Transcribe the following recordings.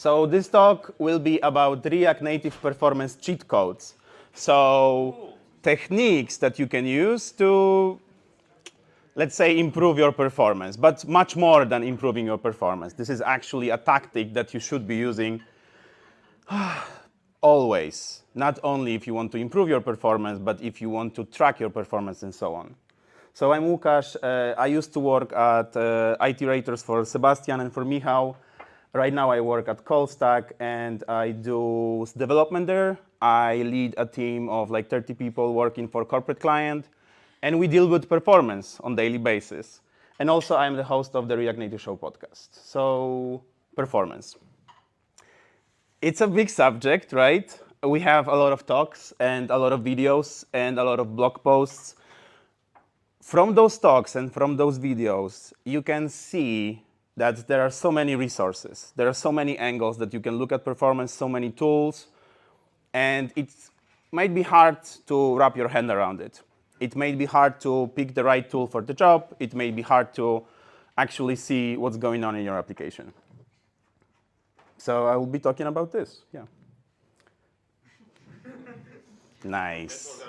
So this talk will be about React Native performance cheat codes. So techniques that you can use to, let's say, improve your performance, but much more than improving your performance. This is actually a tactic that you should be using always, not only if you want to improve your performance, but if you want to track your performance and so on. So I'm Łukasz. I used to work at IT Raters for Sebastian and for Michał. Right now I work at CallStack and I do development there. I lead a team of like 30 people working for corporate client, and we deal with performance on daily basis. And also I'm the host of the React Native Show podcast. So performance. It's a big subject, right? We have a lot of talks and a lot of videos and a lot of blog posts. From those talks and from those videos, you can see that there are so many resources. There are so many angles that you can look at performance, so many tools, and it might be hard to wrap your hand around it. It may be hard to pick the right tool for the job. It may be hard to actually see what's going on in your application. So I will be talking about this, yeah. Nice.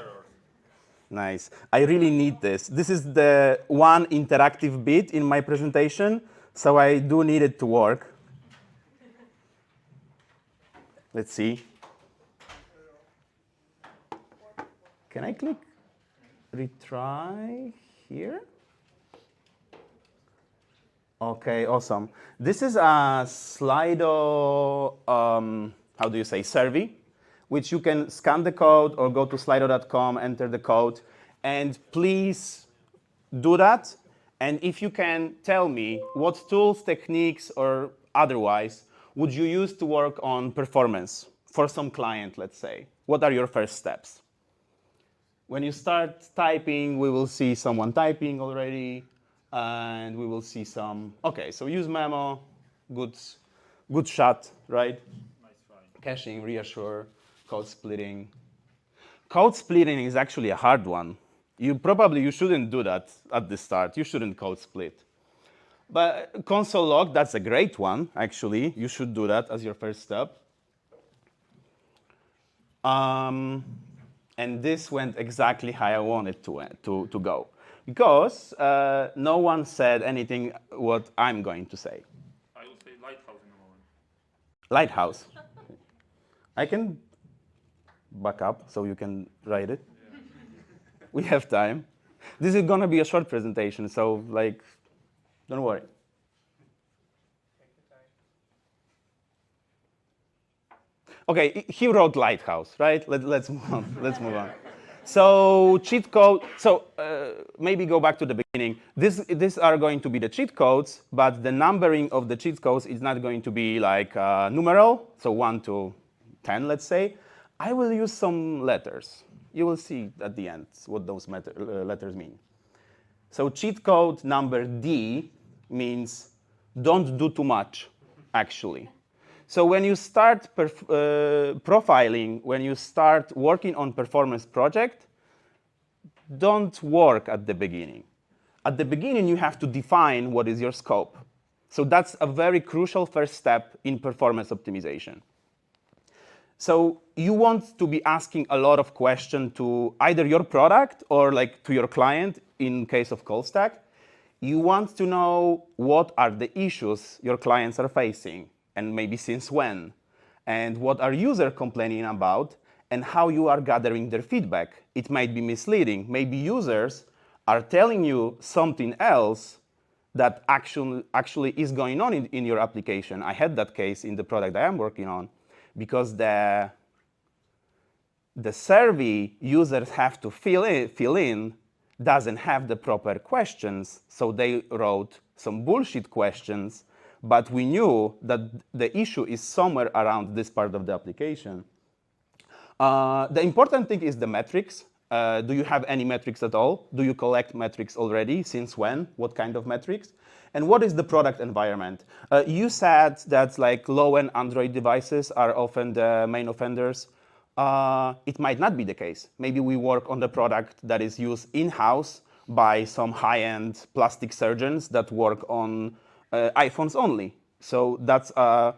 Nice. I really need this. This is the one interactive bit in my presentation, so I do need it to work. Let's see. Can I click retry here? Okay, awesome. This is a Slido, how do you say, survey, which you can scan the code or go to slido.com, enter the code, and please do that. And if you can tell me what tools, techniques, or otherwise would you use to work on performance for some client, let's say? What are your first steps? When you start typing, we will see someone typing already, and we will see some, okay, so use memo, good shot, right? Nice try. Caching, reassure, code splitting. Code splitting is actually a hard one. You shouldn't do that at the start. You shouldn't code split. But console log, that's a great one, actually. You should do that as your first step. And this went exactly how I wanted to go. Because no one said anything what I'm going to say. I will say lighthouse in a moment. Lighthouse. I can back up so you can write it. Yeah. We have time. This is going to be a short presentation, so like, don't worry. Okay, he wrote lighthouse, right? Let's move on. Let's move on. So cheat code. So maybe go back to the beginning. These are going to be the cheat codes, but the numbering of the cheat codes is not going to be like numeral, so 1 to 10, let's say. I will use some letters. You will see at the end what those letters mean. So cheat code number D means don't do too much, actually. So when you start profiling, when you start working on performance project, don't work at the beginning. At the beginning, you have to define what is your scope. So that's a very crucial first step in performance optimization. So you want to be asking a lot of questions to either your product or like to your client in case of CallStack. You want to know what are the issues your clients are facing, and maybe since when, and what are users complaining about, and how you are gathering their feedback. It might be misleading. Maybe users are telling you something else that actually is going on in your application. I had that case in the product I am working on, because the survey users have to fill in doesn't have the proper questions, so they wrote some bullshit questions, but we knew that the issue is somewhere around this part of the application. The important thing is the metrics. Do you have any metrics at all? Do you collect metrics already? Since when? What kind of metrics? And what is the product environment? You said that like low-end Android devices are often the main offenders. It might not be the case. Maybe we work on the product that is used in-house by some high-end plastic surgeons that work on iPhones only. So that's a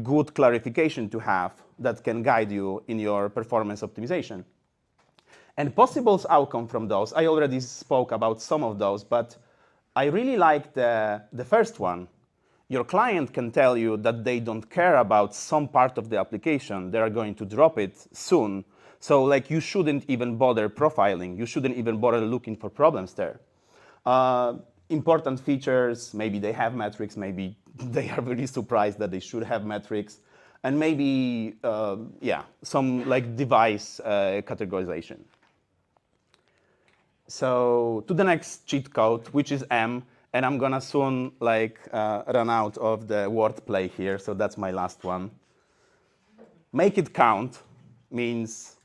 good clarification to have that can guide you in your performance optimization. And possible outcome from those, I already spoke about some of those, but I really like the first one. Your client can tell you that they don't care about some part of the application. They are going to drop it soon. So like you shouldn't even bother profiling. You shouldn't even bother looking for problems there. Important features, maybe they have metrics, maybe they are really surprised that they should have metrics, and maybe, yeah, some like device categorization. So to the next cheat code, which is M, and I'm gonna soon like run out of the wordplay here, so that's my last one. Make it count means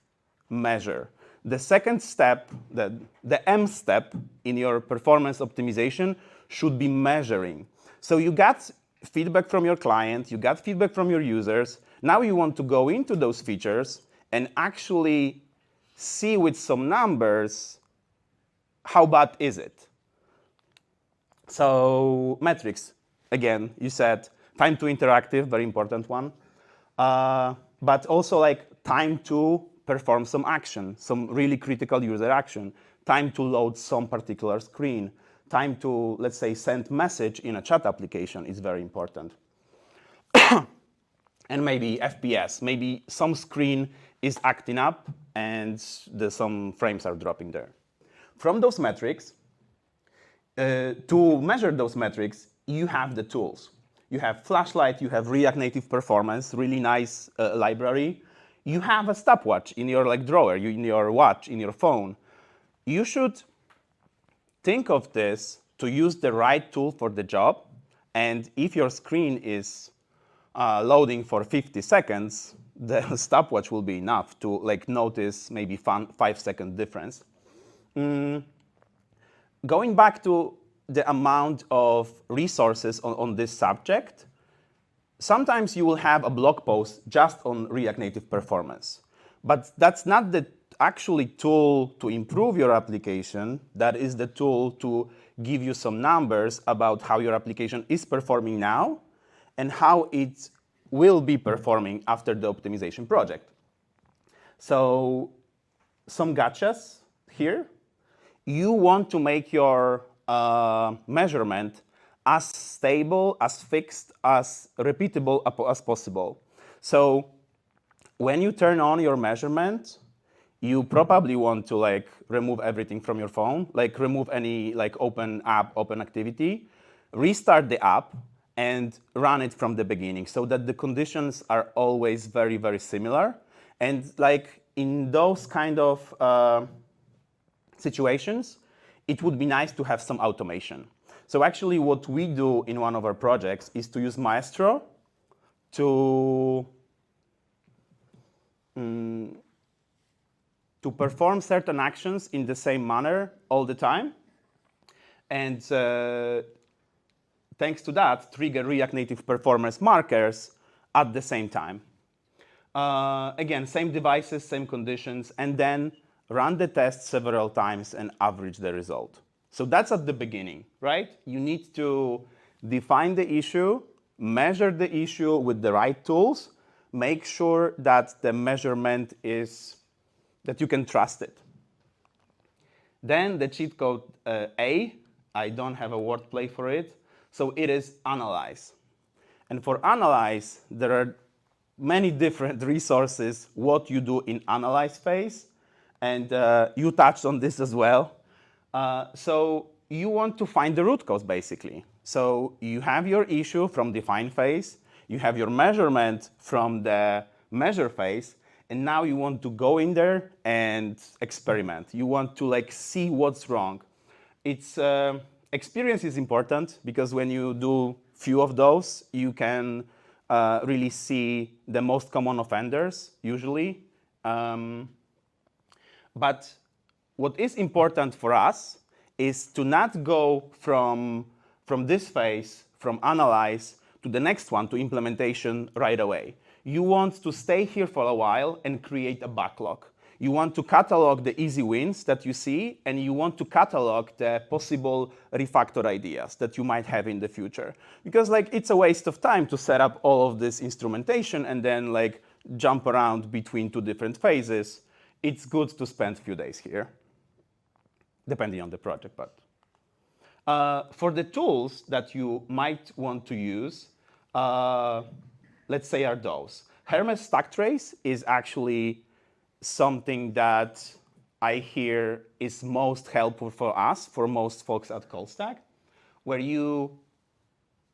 measure. The second step, the M step in your performance optimization should be measuring. So you got feedback from your client, you got feedback from your users. Now you want to go into those features and actually see with some numbers how bad is it. So metrics, again, you said time to interactive, very important one. But also like time to perform some action, some really critical user action, time to load some particular screen, time to, let's say, send message in a chat application is very important. And maybe FPS, maybe some screen is acting up and some frames are dropping there. From those metrics, to measure those metrics, you have the tools. You have Flashlight, you have React Native Performance, really nice library. You have a stopwatch in your like drawer, in your watch, in your phone. You should think of this to use the right tool for the job. And if your screen is loading for 50 seconds, the stopwatch will be enough to like notice maybe 5-second difference. Going back to the amount of resources on this subject, sometimes you will have a blog post just on React Native Performance. But that's not the actually tool to improve your application. That is the tool to give you some numbers about how your application is performing now and how it will be performing after the optimization project. So some gotchas here. You want to make your measurement as stable, as fixed, as repeatable as possible. So when you turn on your measurement, you probably want to like remove everything from your phone, like remove any like open app, open activity, restart the app, and run it from the beginning so that the conditions are always very, very similar. And like in those kind of situations, it would be nice to have some automation. So actually what we do in one of our projects is to use Maestro to perform certain actions in the same manner all the time. And thanks to that, trigger React Native Performance markers at the same time. Again, same devices, same conditions, and then run the test several times and average the result. So that's at the beginning, right? You need to define the issue, measure the issue with the right tools, make sure that the measurement is, that you can trust it. Then the cheat code A, I don't have a wordplay for it, so it is analyze. And for analyze, there are many different resources, what you do in analyze phase. And you touched on this as well. So you want to find the root cause, basically. So you have your issue from define phase. You have your measurement from the measure phase. And now you want to go in there and experiment. You want to like see what's wrong. It's experience is important because when you do few of those, you can really see the most common offenders, usually. But what is important for us is to not go from this phase, from analyze, to the next one, to implementation right away. You want to stay here for a while and create a backlog. You want to catalog the easy wins that you see, and you want to catalog the possible refactor ideas that you might have in the future. Because like it's a waste of time to set up all of this instrumentation and then like jump around between two different phases. It's good to spend a few days here, depending on the project. But for the tools that you might want to use, let's say are those. Hermes stack trace is actually something that I hear is most helpful for us, for most folks at ColdStack, where you,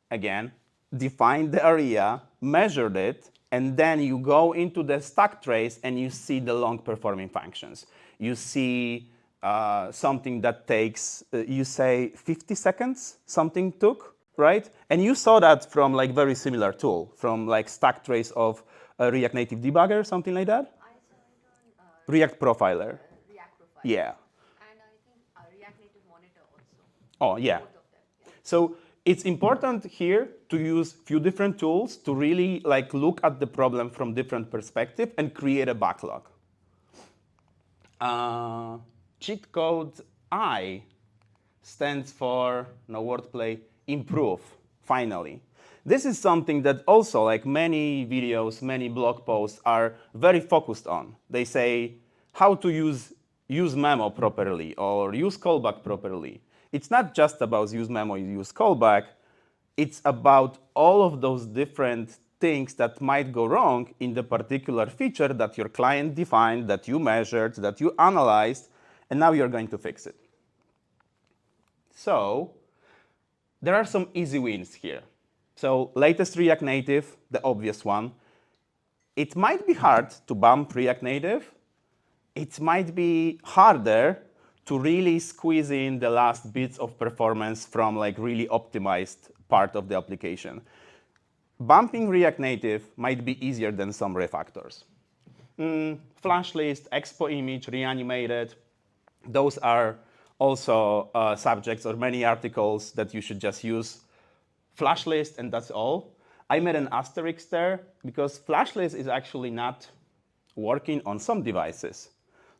again, define the area, measured it, and then you go into the stack trace and you see the long performing functions. You see something that takes, you say 50 seconds, something took, right? And you saw that from like very similar tool, from like stack trace of a React Native debugger, something like that? I saw it on React Profiler. React Profile. Yeah. And I think React Native Monitor also. Oh, yeah. Both of them. Yeah. So it's important here to use few different tools to really like look at the problem from different perspective and create a backlog. Cheat code I stands for, no wordplay, improve, finally. This is something that also, like many videos, many blog posts are very focused on. They say how to use memo properly or use callback properly. It's not just about use memo, use callback. It's about all of those different things that might go wrong in the particular feature that your client defined, that you measured, that you analyzed, and now you're going to fix it. So there are some easy wins here. So latest React Native, the obvious one. It might be hard to bump React Native. It might be harder to really squeeze in the last bits of performance from like really optimized part of the application. Bumping React Native might be easier than some refactors. Flash list, expo image, reanimated, those are also subjects or many articles that you should just use flash list and that's all. I made an asterisk there because flash list is actually not working on some devices.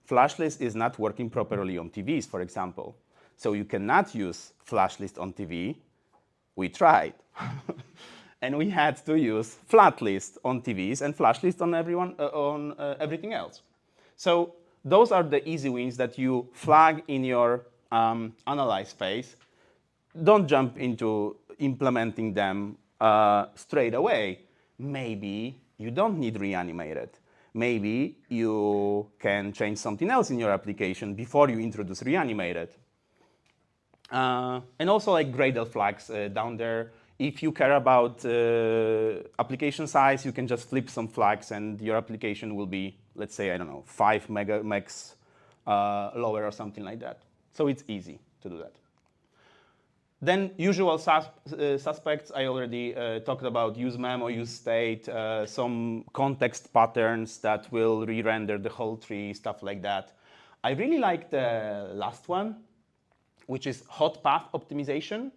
Flash list is not working properly on TVs, for example. So you cannot use flash list on TV. We tried. And we had to use flat list on TVs and flash list on everything else. So those are the easy wins that you flag in your analyze phase. Don't jump into implementing them straight away. Maybe you don't need reanimated. Maybe you can change something else in your application before you introduce reanimated. And also like Gradle flags down there. If you care about application size, you can just flip some flags and your application will be, let's say, I don't know, 5 megs lower or something like that. So it's easy to do that. Then usual suspects, I already talked about use memo, use state, some context patterns that will re-render the whole tree, stuff like that. I really like the last one, which is hot path optimization.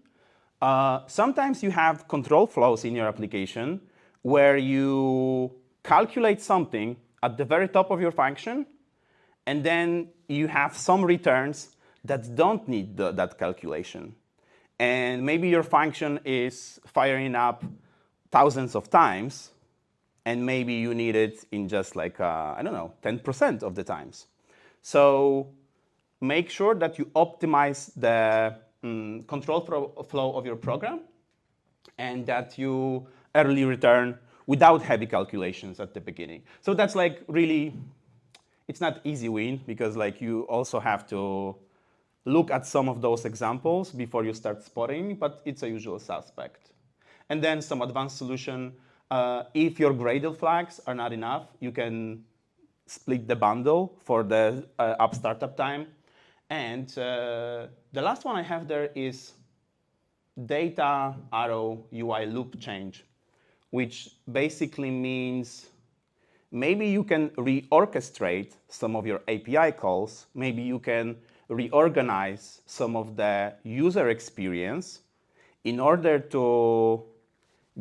Sometimes you have control flows in your application where you calculate something at the very top of your function, and then you have some returns that don't need that calculation. And maybe your function is firing up thousands of times, and maybe you need it in just like, I don't know, 10% of the times. So make sure that you optimize the control flow of your program and that you early return without heavy calculations at the beginning. So that's like really, it's not easy win because like you also have to look at some of those examples before you start spotting, but it's a usual suspect. And then some advanced solution, if your Gradle flags are not enough, you can split the bundle for the app startup time. And the last one I have there is data arrow UI loop change, which basically means maybe you can reorchestrate some of your API calls. Maybe you can reorganize some of the user experience in order to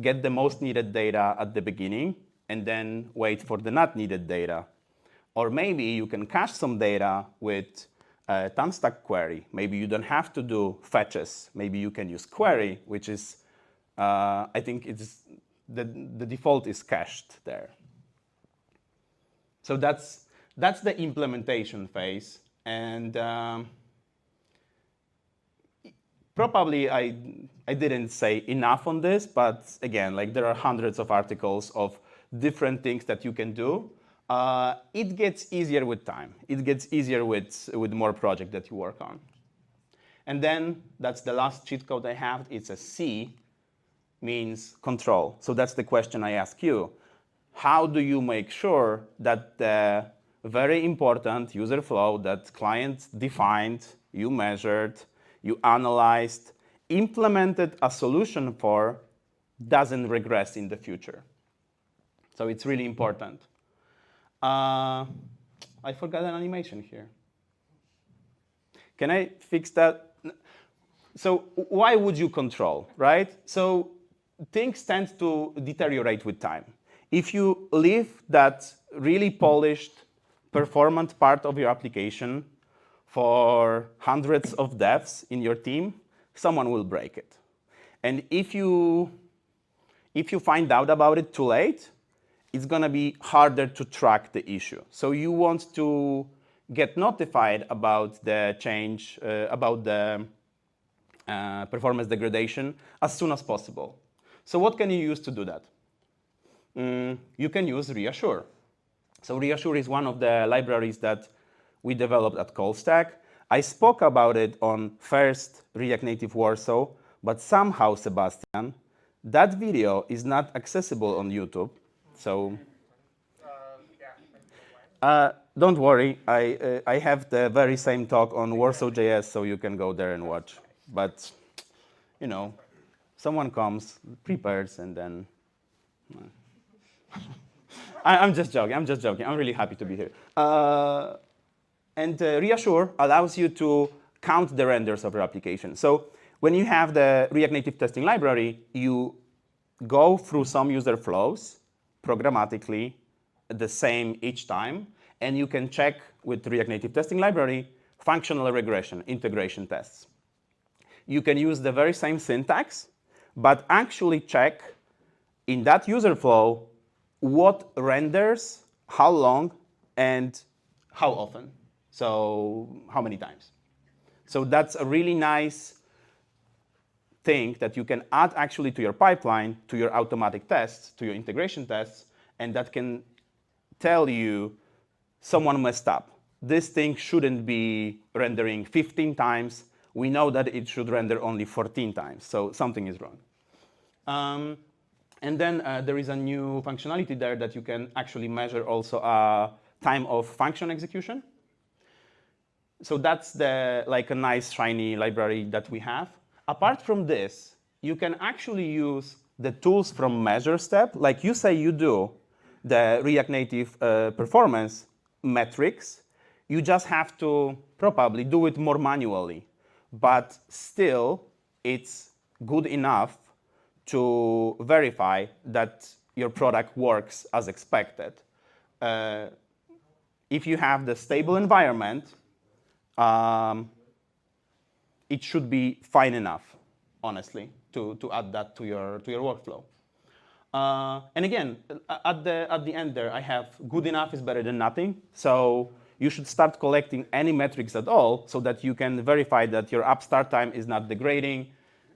get the most needed data at the beginning and then wait for the not needed data. Or maybe you can cache some data with a TANStack query. Maybe you don't have to do fetches. Maybe you can use query, which is, I think it's the default is cached there. So that's the implementation phase. And probably I didn't say enough on this, but again, like there are hundreds of articles of different things that you can do. It gets easier with time. It gets easier with more projects that you work on. And then that's the last cheat code I have. It's a C, means control. So that's the question I ask you. How do you make sure that the very important user flow that client defined, you measured, you analyzed, implemented a solution for, doesn't regress in the future? So it's really important. I forgot an animation here. Can I fix that? So why would you control, right? So things tend to deteriorate with time. If you leave that really polished, performant part of your application for hundreds of devs in your team, someone will break it. And if you find out about it too late, it's going to be harder to track the issue. So you want to get notified about the change, about the performance degradation as soon as possible. So what can you use to do that? You can use Reassure. So Reassure is one of the libraries that we developed at ColdStack. I spoke about it on first React Native Warsaw, but somehow, Sebastian, that video is not accessible on YouTube. So don't worry, I have the very same talk on Warsaw.js, so you can go there and watch. But, you know, someone comes, prepares, and then... I'm just joking, I'm really happy to be here. And Reassure allows you to count the renders of your application. So when you have the React Native testing library, you go through some user flows programmatically the same each time, and you can check with React Native testing library functional regression, integration tests. You can use the very same syntax, but actually check in that user flow what renders, how long, and how often. So how many times. So that's a really nice thing that you can add actually to your pipeline, to your automatic tests, to your integration tests, and that can tell you someone messed up. This thing shouldn't be rendering 15 times. We know that it should render only 14 times, so something is wrong. And then there is a new functionality there that you can actually measure also time of function execution. So that's like a nice shiny library that we have. Apart from this, you can actually use the tools from measure step, like you say you do the React Native performance metrics. You just have to probably do it more manually, but still it's good enough to verify that your product works as expected. If you have the stable environment, it should be fine enough, honestly, to add that to your workflow. And again, at the end there, I have good enough is better than nothing. So you should start collecting any metrics at all so that you can verify that your app start time is not degrading.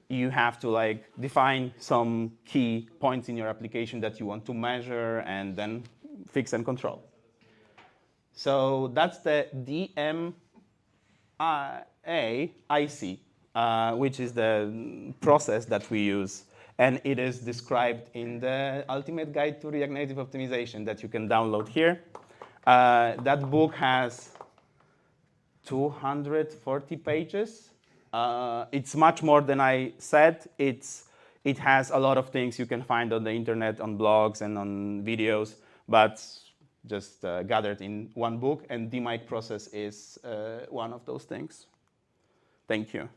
You have to like define some key points in your application that you want to measure and then fix and control. So that's the DMAIC, which is the process that we use. And it is described in the Ultimate Guide to React Native Optimization that you can download here. That book has 240 pages. It's much more than I said. It has a lot of things you can find on the internet, on blogs and on videos, but just gathered in one book. And DMAIC process is one of those things. Thank you.